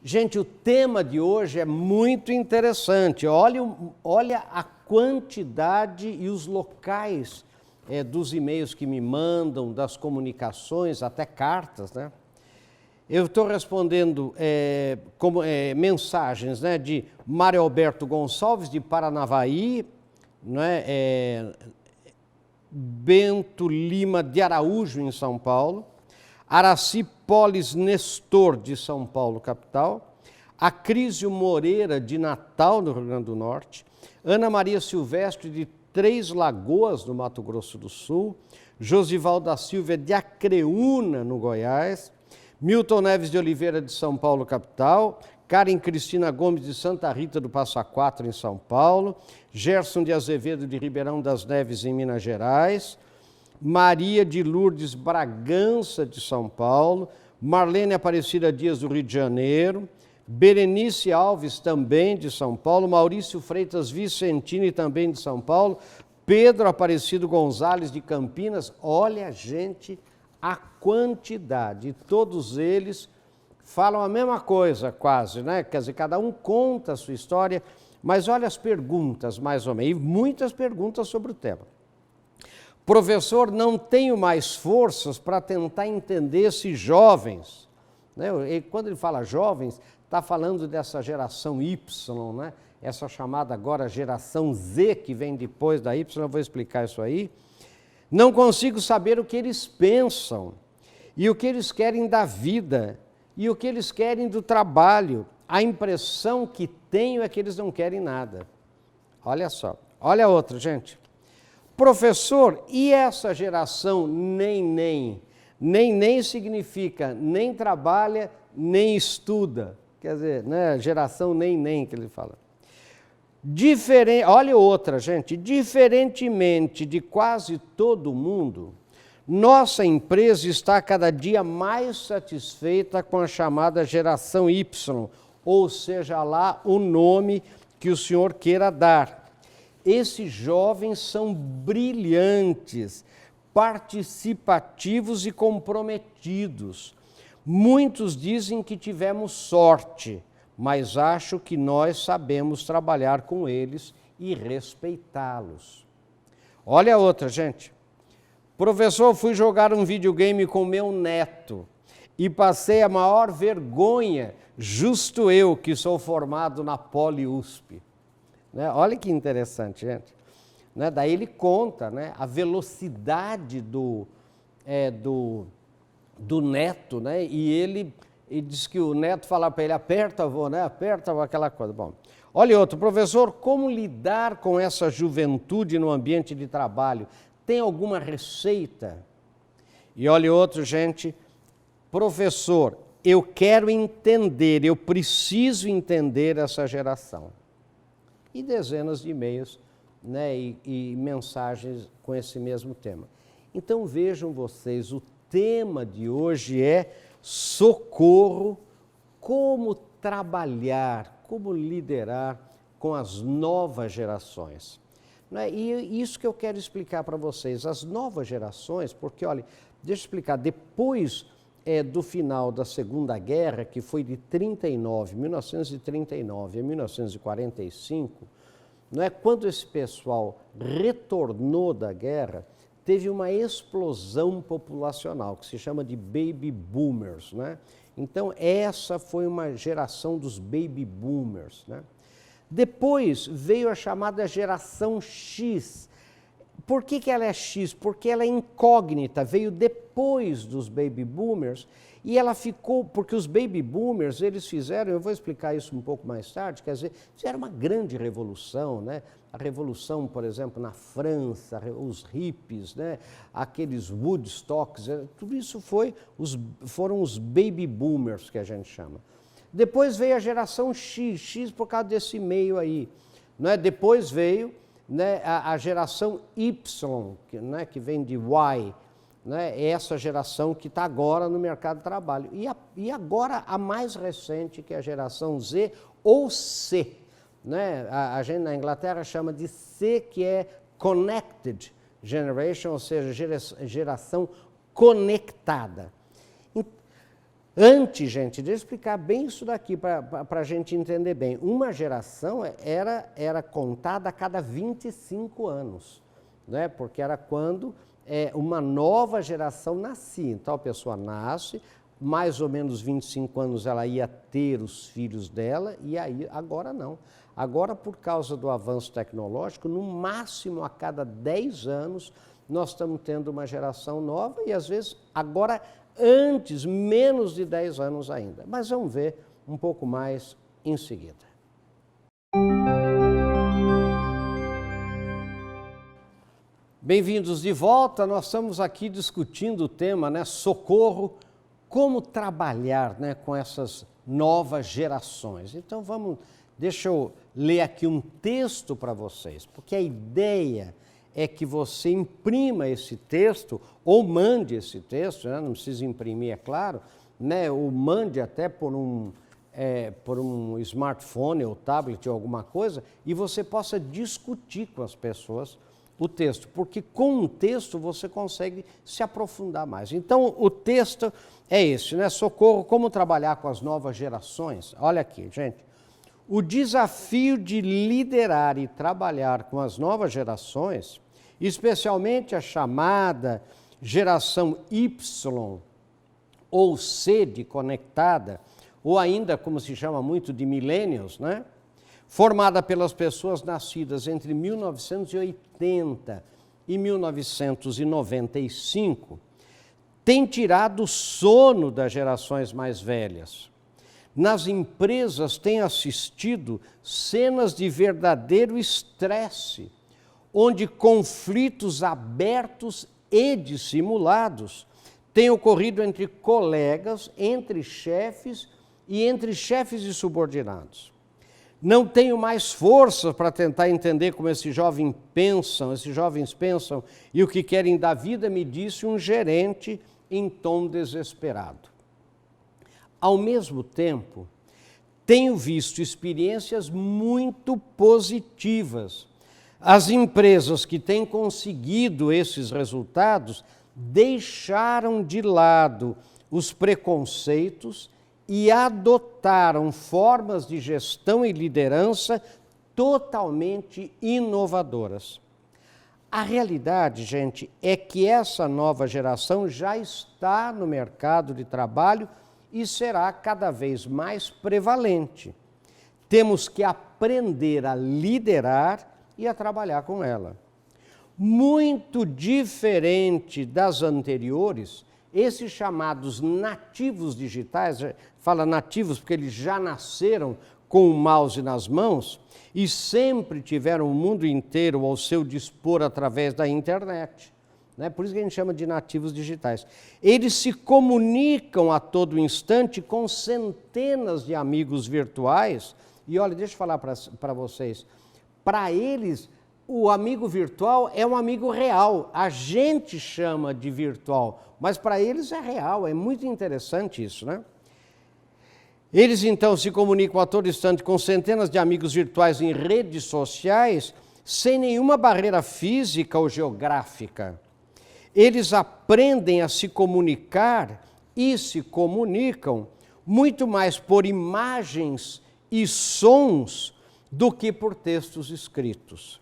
Gente, o tema de hoje é muito interessante. Olha a quantidade e os locais dos e-mails que me mandam, das comunicações, até cartas, né? Eu estou respondendo mensagens, né, de Mário Alberto Gonçalves, de Paranavaí, né, Bento Lima de Araújo, em São Paulo, Araci Polis Nestor, de São Paulo, capital, Acrísio Moreira, de Natal, no Rio Grande do Norte, Ana Maria Silvestre, de Três Lagoas, no Mato Grosso do Sul, Josival da Silva, de Acreúna, no Goiás, Milton Neves de Oliveira, de São Paulo, capital, Karen Cristina Gomes, de Santa Rita do Passa Quatro, em São Paulo, Gerson de Azevedo, de Ribeirão das Neves, em Minas Gerais, Maria de Lourdes Bragança, de São Paulo, Marlene Aparecida Dias, do Rio de Janeiro, Berenice Alves, também de São Paulo, Maurício Freitas Vicentini, também de São Paulo, Pedro Aparecido Gonzalez, de Campinas. Olha, gente, a quantidade, todos eles falam a mesma coisa quase, né? Quer dizer, cada um conta a sua história, mas olha as perguntas, mais ou menos, e muitas perguntas sobre o tema. Professor, não tenho mais forças para tentar entender esses jovens. Né? E quando ele fala jovens, está falando dessa geração Y, né? Essa chamada agora geração Z, que vem depois da Y, eu vou explicar isso aí. Não consigo saber o que eles pensam, e o que eles querem da vida, e o que eles querem do trabalho. A impressão que tenho é que eles não querem nada. Olha só, olha outra, gente. Professor, e essa geração nem? Nem significa nem trabalha, nem estuda. Quer dizer, né, geração nem que ele fala. Olha outra, gente. Diferentemente de quase todo mundo, nossa empresa está cada dia mais satisfeita com a chamada geração Y, ou seja lá o nome que o senhor queira dar. Esses jovens são brilhantes, participativos e comprometidos. Muitos dizem que tivemos sorte, mas acho que nós sabemos trabalhar com eles e respeitá-los. Olha outra, gente. Professor, fui jogar um videogame com meu neto e passei a maior vergonha, justo eu que sou formado na Poli-USP. Né? Olha que interessante, gente. Né? Daí ele conta, né, a velocidade do neto, né? E ele diz que o neto fala para ele, aperta, avô, né? Aperta, aquela coisa. Bom, olha outro, professor, como lidar com essa juventude no ambiente de trabalho? Tem alguma receita? E olha outro, gente, professor, eu quero entender, eu preciso entender essa geração. E dezenas de e-mails, né, e mensagens com esse mesmo tema. Então vejam vocês, o tema de hoje é socorro, como trabalhar, como liderar com as novas gerações. Né? E isso que eu quero explicar para vocês, as novas gerações, porque, olha, deixa eu explicar, depois do final da Segunda Guerra, que foi de 1939 a 1945, não é? Quando esse pessoal retornou da guerra, teve uma explosão populacional, que se chama de baby boomers. Né? Então, essa foi uma geração dos baby boomers. Né? Depois veio a chamada geração X. Por que ela é X? Porque ela é incógnita, veio depois dos baby boomers e ela ficou, porque os baby boomers, eles fizeram, eu vou explicar isso um pouco mais tarde, quer dizer, fizeram uma grande revolução, né? A revolução, por exemplo, na França, os hippies, né? Aqueles Woodstocks, tudo isso foram os baby boomers que a gente chama. Depois veio a geração X por causa desse meio aí, né? Depois veio, né, a geração Y, que vem de Y, né, é essa geração que está agora no mercado de trabalho. E agora a mais recente, que é a geração Z ou C. Né? A gente na Inglaterra chama de C, que é Connected Generation, ou seja, geração conectada. Antes, gente, deixa eu explicar bem isso daqui para a gente entender bem. Uma geração era contada a cada 25 anos, né? Porque era quando uma nova geração nascia. Então a pessoa nasce, mais ou menos 25 anos ela ia ter os filhos dela, e aí agora não. Agora, por causa do avanço tecnológico, no máximo a cada 10 anos nós estamos tendo uma geração nova, e às vezes agora antes, menos de 10 anos ainda. Mas vamos ver um pouco mais em seguida. Bem-vindos de volta. Nós estamos aqui discutindo o tema, né, socorro, como trabalhar, né, com essas novas gerações. Então deixa eu ler aqui um texto para vocês, porque a ideia é que você imprima esse texto, ou mande esse texto, né? Não precisa imprimir, é claro, né? Ou mande até por um smartphone ou tablet ou alguma coisa, e você possa discutir com as pessoas o texto, porque com um texto você consegue se aprofundar mais. Então, o texto é esse, né? Socorro, como trabalhar com as novas gerações. Olha aqui, gente. O desafio de liderar e trabalhar com as novas gerações, especialmente a chamada geração Y ou C de conectada, ou ainda como se chama muito de millennials, né? Formada pelas pessoas nascidas entre 1980 e 1995, tem tirado o sono das gerações mais velhas. Nas empresas tem assistido cenas de verdadeiro estresse, onde conflitos abertos e dissimulados têm ocorrido entre colegas, entre chefes e entre chefes e subordinados. Não tenho mais força para tentar entender como esses jovens pensam e o que querem da vida, me disse um gerente em tom desesperado. Ao mesmo tempo, tenho visto experiências muito positivas. As empresas que têm conseguido esses resultados deixaram de lado os preconceitos e adotaram formas de gestão e liderança totalmente inovadoras. A realidade, gente, é que essa nova geração já está no mercado de trabalho e será cada vez mais prevalente. Temos que aprender a liderar e a trabalhar com ela. Muito diferente das anteriores, esses chamados nativos digitais, fala nativos porque eles já nasceram com o mouse nas mãos e sempre tiveram o mundo inteiro ao seu dispor através da internet. Né? Por isso que a gente chama de nativos digitais. Eles se comunicam a todo instante com centenas de amigos virtuais. E olha, deixa eu falar para vocês, para eles o amigo virtual é um amigo real. A gente chama de virtual, mas para eles é real. É muito interessante isso, né? Eles então se comunicam a todo instante com centenas de amigos virtuais em redes sociais, sem nenhuma barreira física ou geográfica. Eles aprendem a se comunicar e se comunicam muito mais por imagens e sons do que por textos escritos.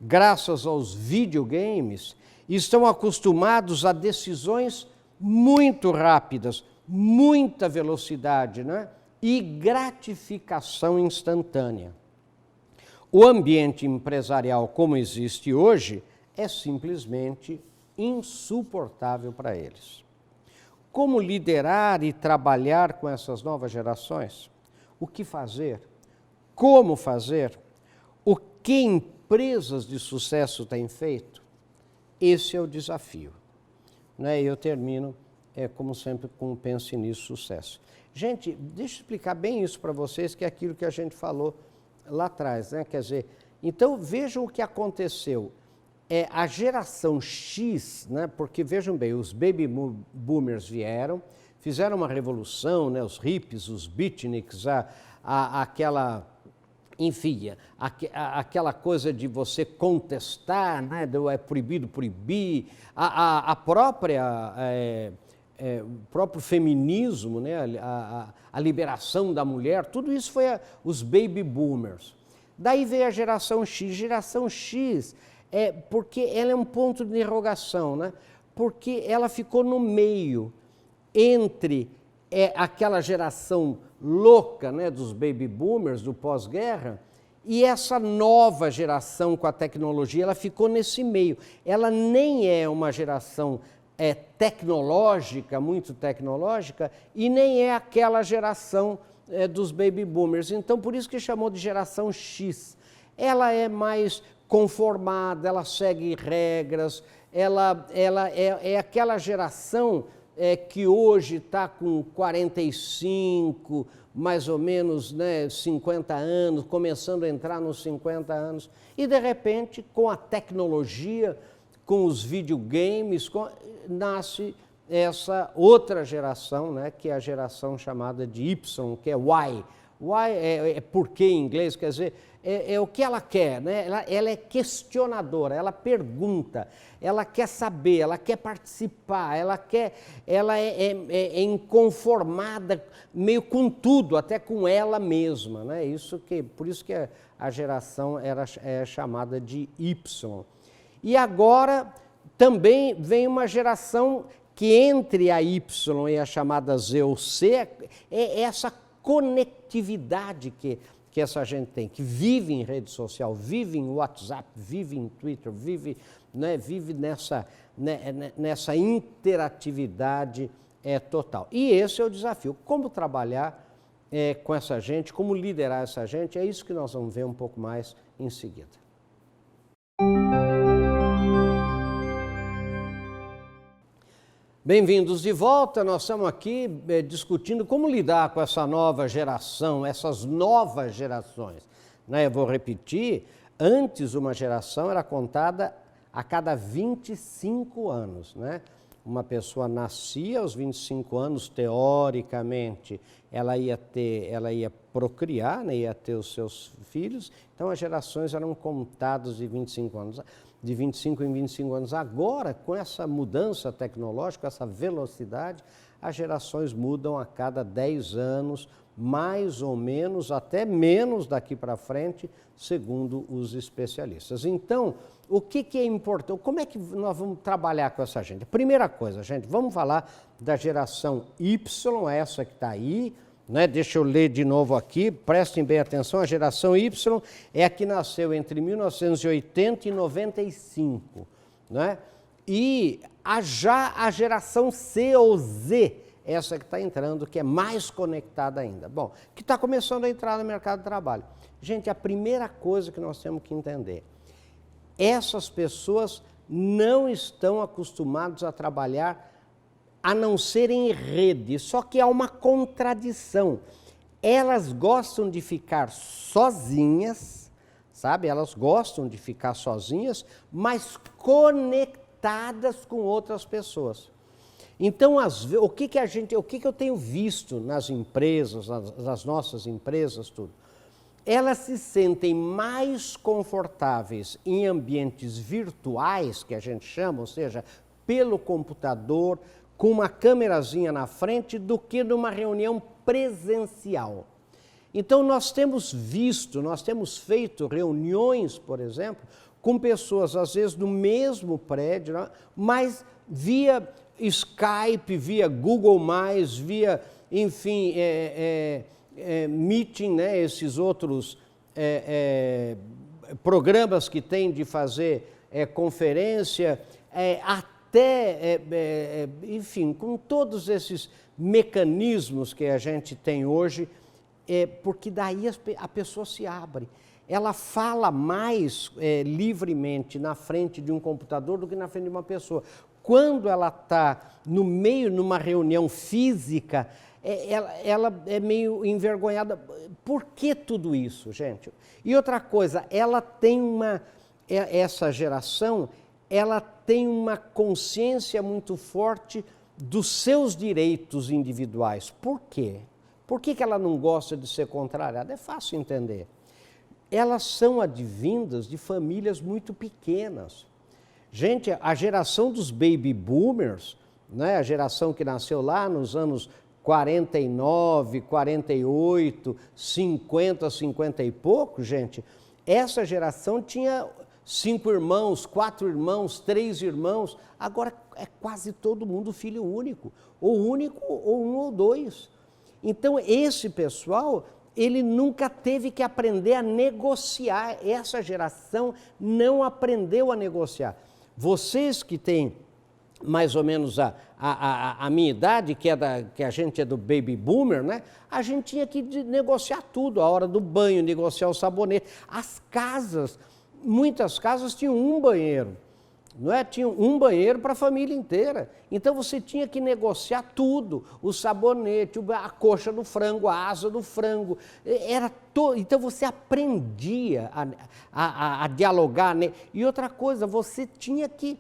Graças aos videogames, estão acostumados a decisões muito rápidas, muita velocidade, né? E gratificação instantânea. O ambiente empresarial como existe hoje é simplesmente insuportável para eles. Como liderar e trabalhar com essas novas gerações? O que fazer? Como fazer? O que empresas de sucesso têm feito? Esse é o desafio. Né? Eu termino, como sempre, com o Pense Nisso Sucesso. Gente, deixa eu explicar bem isso para vocês, que é aquilo que a gente falou lá atrás, né? Quer dizer, então vejam o que aconteceu. A geração X, né? Porque vejam bem, os baby boomers vieram, fizeram uma revolução, né? Os hippies, os beatniks, aquela, enfim, aquela coisa de você contestar, né? É proibido proibir, a própria o próprio feminismo, né, a liberação da mulher, tudo isso foi os baby boomers. Daí veio a geração X. Geração X porque ela é um ponto de interrogação, né? Porque ela ficou no meio entre aquela geração louca, né, dos baby boomers, do pós-guerra, e essa nova geração com a tecnologia, ela ficou nesse meio. Ela nem é uma geração tecnológica, muito tecnológica, e nem é aquela geração dos baby boomers. Então, por isso que chamou de geração X. Ela é mais conformada, ela segue regras, ela é aquela geração que hoje está com 45, mais ou menos, né, 50 anos, começando a entrar nos 50 anos, e de repente, com a tecnologia, com os videogames, nasce essa outra geração, né, que é a geração chamada de Y, que é Y. Y é porque em inglês, quer dizer, é o que ela quer, né? Ela é questionadora, ela pergunta, ela quer saber, ela quer participar, ela é inconformada meio com tudo, até com ela mesma, né? Por isso que a geração é chamada de Y. E agora também vem uma geração que entre a Y e a chamada Z ou C é essa conectividade que essa gente tem, que vive em rede social, vive em WhatsApp, vive em Twitter, vive nessa interatividade total. E esse é o desafio. Como trabalhar com essa gente, como liderar essa gente, é isso que nós vamos ver um pouco mais em seguida. Bem-vindos de volta, nós estamos aqui discutindo como lidar com essa nova geração, essas novas gerações. Né? Eu vou repetir, antes uma geração era contada a cada 25 anos. Né? Uma pessoa nascia aos 25 anos, teoricamente, ela ia procriar, né? Ia ter os seus filhos, então as gerações eram contadas de 25 anos. De 25 em 25 anos. Agora, com essa mudança tecnológica, essa velocidade, as gerações mudam a cada 10 anos, mais ou menos, até menos daqui para frente, segundo os especialistas. Então, o que é importante? Como é que nós vamos trabalhar com essa gente? Primeira coisa, gente, vamos falar da geração Y, essa que está aí, né? Deixa eu ler de novo aqui, prestem bem atenção, a geração Y é a que nasceu entre 1980 e 95, né? E já a geração C ou Z, essa que está entrando, que é mais conectada ainda. Bom, que está começando a entrar no mercado de trabalho. Gente, a primeira coisa que nós temos que entender, essas pessoas não estão acostumadas a trabalhar a não ser em rede, só que há uma contradição. Elas gostam de ficar sozinhas, sabe? Elas gostam de ficar sozinhas, mas conectadas com outras pessoas. Então, o que eu tenho visto nas empresas, nas nossas empresas, tudo? Elas se sentem mais confortáveis em ambientes virtuais, que a gente chama, ou seja, pelo computador, com uma câmerazinha na frente, do que numa reunião presencial. Então, nós temos feito reuniões, por exemplo, com pessoas, às vezes, do mesmo prédio, né? Mas via Skype, via Google+, via, enfim, Meeting, né? Esses outros programas que tem de fazer conferência, enfim, com todos esses mecanismos que a gente tem hoje, porque daí a pessoa se abre. Ela fala mais livremente na frente de um computador do que na frente de uma pessoa. Quando ela está no meio, numa reunião física, ela é meio envergonhada. Por que tudo isso, gente? E outra coisa, essa geração, ela tem uma consciência muito forte dos seus direitos individuais. Por quê? Por que ela não gosta de ser contrariada? É fácil entender. Elas são advindas de famílias muito pequenas. Gente, a geração dos baby boomers, né? A geração que nasceu lá nos anos 49, 48, 50, 50 e pouco, gente, essa geração tinha 5 irmãos, 4 irmãos, 3 irmãos, agora é quase todo mundo filho único, ou um ou 2. Então esse pessoal, ele nunca teve que aprender a negociar, essa geração não aprendeu a negociar. Vocês que têm mais ou menos a minha idade, que a gente é do baby boomer, né? A gente tinha que negociar tudo, a hora do banho, negociar o sabonete. As casas, muitas casas tinham um banheiro, não é? Tinham um banheiro para a família inteira. Então você tinha que negociar tudo, o sabonete, a coxa do frango, a asa do frango. Então você aprendia a dialogar, né? E outra coisa, você tinha que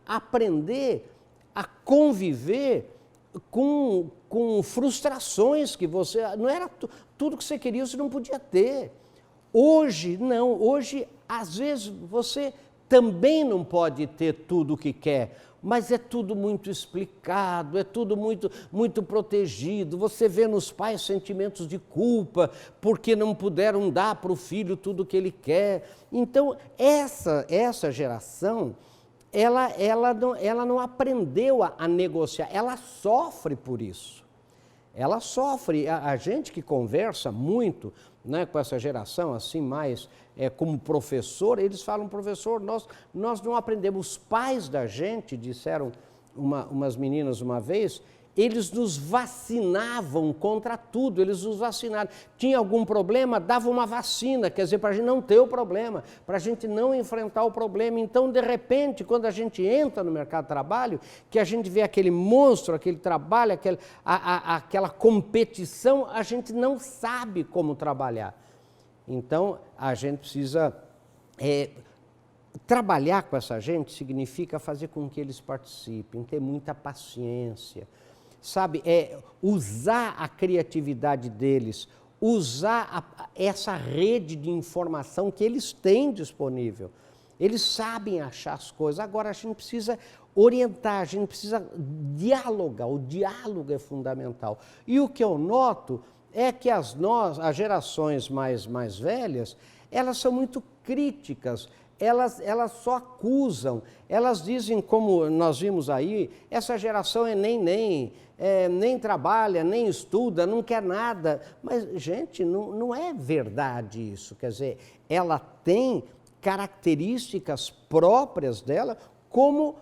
aprender a conviver com frustrações que você... Não era tudo que você queria, você não podia ter. Hoje, não. Hoje, às vezes, você também não pode ter tudo o que quer, mas é tudo muito explicado, é tudo muito, muito protegido. Você vê nos pais sentimentos de culpa porque não puderam dar para o filho tudo o que ele quer. Então, essa geração... Ela não aprendeu a negociar, ela sofre por isso. Ela sofre, a gente que conversa muito, né, com essa geração, assim, mais como professor, eles falam, professor, nós não aprendemos. Os pais da gente, disseram umas meninas uma vez, eles nos vacinavam contra tudo, eles nos vacinaram. Tinha algum problema, dava uma vacina, quer dizer, para a gente não ter o problema, para a gente não enfrentar o problema. Então, de repente, quando a gente entra no mercado de trabalho, que a gente vê aquele monstro, aquele trabalho, aquela competição, a gente não sabe como trabalhar. Então, a gente precisa... trabalhar com essa gente significa fazer com que eles participem, ter muita paciência, sabe, usar a criatividade deles, usar essa rede de informação que eles têm disponível. Eles sabem achar as coisas. Agora a gente precisa orientar, a gente precisa dialogar, o diálogo é fundamental. E o que eu noto é que as gerações mais velhas, elas são muito críticas, elas só acusam, elas dizem, como nós vimos aí, essa geração nem trabalha, nem estuda, não quer nada. Mas, gente, não é verdade isso. Quer dizer, ela tem características próprias dela, como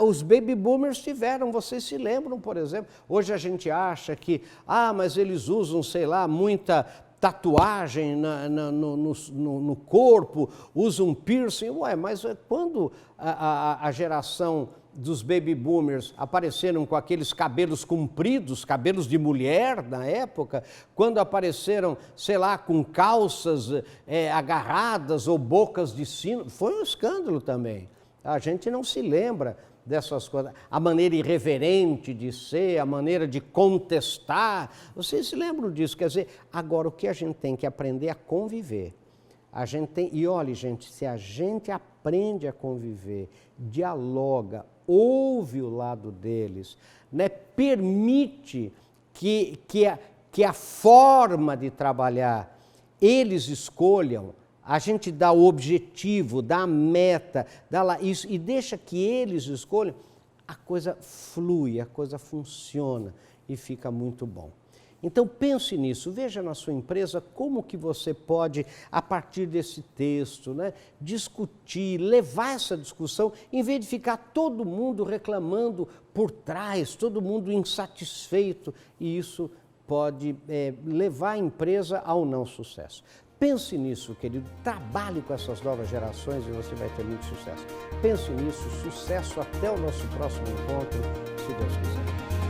os baby boomers tiveram. Vocês se lembram, por exemplo, hoje a gente acha que, mas eles usam, sei lá, muita tatuagem no corpo, usam piercing. Mas quando a geração dos baby boomers apareceram com aqueles cabelos compridos, cabelos de mulher na época, quando apareceram, sei lá, com calças agarradas ou bocas de sino, foi um escândalo também. A gente não se lembra dessas coisas, a maneira irreverente de ser, a maneira de contestar, vocês se lembram disso? Quer dizer, agora o que a gente tem que aprender a conviver. E olha, gente, se a gente aprende a conviver, dialoga, ouve o lado deles, né, permite que a forma de trabalhar eles escolham, a gente dá o objetivo, dá a meta, dá lá isso, e deixa que eles escolham, a coisa flui, a coisa funciona e fica muito bom. Então pense nisso, veja na sua empresa como que você pode, a partir desse texto, né, discutir, levar essa discussão, em vez de ficar todo mundo reclamando por trás, todo mundo insatisfeito, e isso pode levar a empresa ao não sucesso. Pense nisso, querido, trabalhe com essas novas gerações e você vai ter muito sucesso. Pense nisso, sucesso, até o nosso próximo encontro, se Deus quiser.